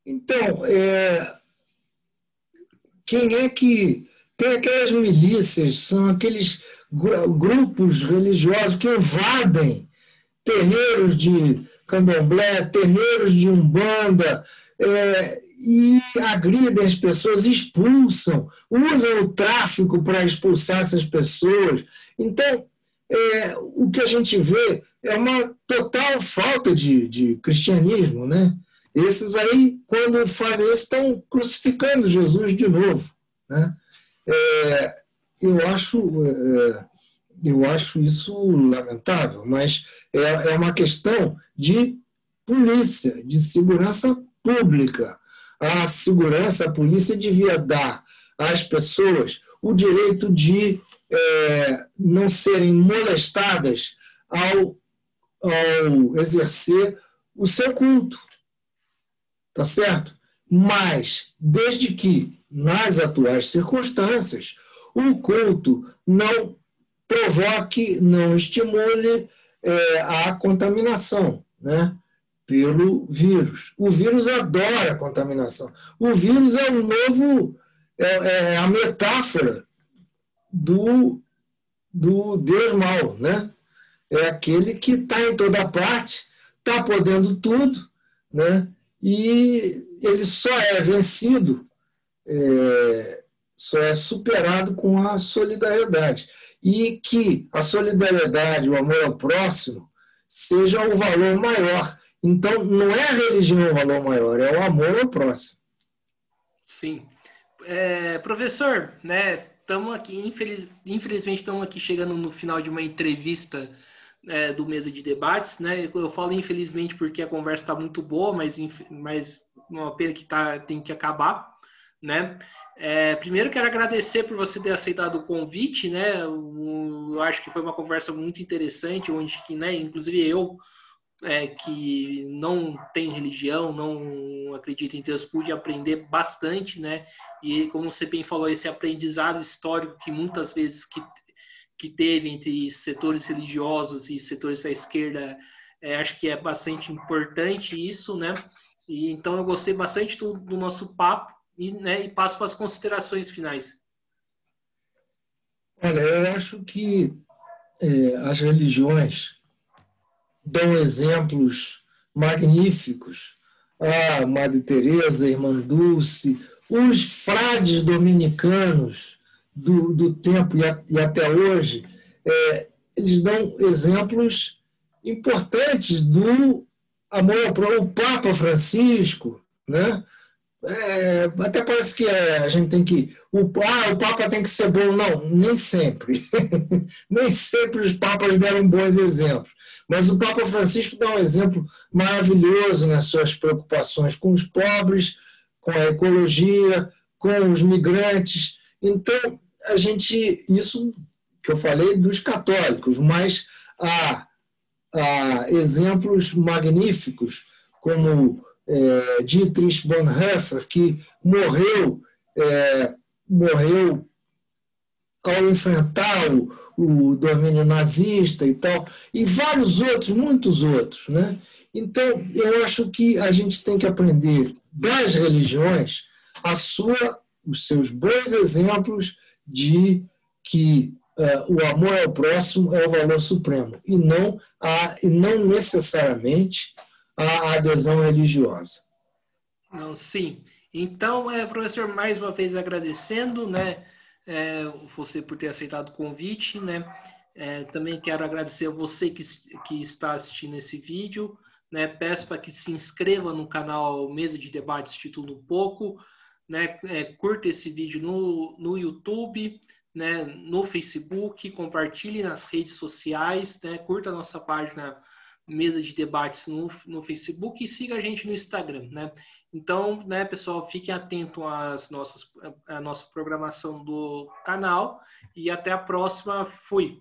Então, quem é que tem aquelas milícias, são aqueles grupos religiosos que invadem terreiros de candomblé, terreiros de umbanda, e agridem as pessoas, expulsam, usam o tráfico para expulsar essas pessoas. Então, o que a gente vê é uma total falta de cristianismo, né? Esses aí, quando fazem isso, estão crucificando Jesus de novo, né? Eu acho isso lamentável, mas é uma questão de polícia, de segurança pública. A polícia devia dar às pessoas o direito de não serem molestadas ao exercer o seu culto, tá certo? Mas, desde que, nas atuais circunstâncias, o culto não provoque, não estimule a contaminação, né, pelo vírus. O vírus adora a contaminação. O vírus é o novo, a metáfora do Deus mau, né? É aquele que está em toda parte, está podendo tudo, né? E ele só é vencido, só é superado com a solidariedade. E que a solidariedade, o amor ao próximo, seja o valor maior. Então, não é a religião o valor maior, é o amor ao próximo. Sim. Professor, né, estamos aqui, infelizmente estamos aqui chegando no final de uma entrevista do Mesa de Debates, né? Eu falo infelizmente porque a conversa está muito boa, mas uma pena que tem que acabar, né? Primeiro quero agradecer por você ter aceitado o convite, né? Eu acho que foi uma conversa muito interessante, onde que, né, inclusive eu que não tem religião, não acredita em Deus, pude aprender bastante, né? E como você bem falou, esse aprendizado histórico que muitas vezes que teve entre setores religiosos e setores da esquerda, acho que é bastante importante isso, né? E então eu gostei bastante do nosso papo e passo para as considerações finais. Olha, eu acho que as religiões dão exemplos magníficos. A Madre Teresa, a Irmã Dulce, os frades dominicanos do tempo e até hoje, eles dão exemplos importantes do amor para o Papa Francisco, né? Até parece que a gente tem que. O Papa tem que ser bom. Não, nem sempre. Nem sempre os papas deram bons exemplos. Mas o Papa Francisco dá um exemplo maravilhoso nas suas preocupações com os pobres, com a ecologia, com os migrantes. Então, isso que eu falei dos católicos, mas há exemplos magníficos, como Dietrich Bonhoeffer, que morreu ao enfrentar o domínio nazista e tal, e vários outros, muitos outros, né? Então, eu acho que a gente tem que aprender das religiões os seus bons exemplos de que o amor ao próximo é o valor supremo, e não necessariamente a adesão religiosa. Não, sim. Então, professor, mais uma vez agradecendo, né, você por ter aceitado o convite, né? Também quero agradecer a você que está assistindo esse vídeo, né? Peço para que se inscreva no canal Mesa de Debates Título um Pouco, né? Curta esse vídeo no YouTube, né? No Facebook, compartilhe nas redes sociais, né? Curta a nossa página Mesa de Debates no Facebook e siga a gente no Instagram, né? Então, né, pessoal, fiquem atentos à nossa programação do canal e até a próxima. Fui!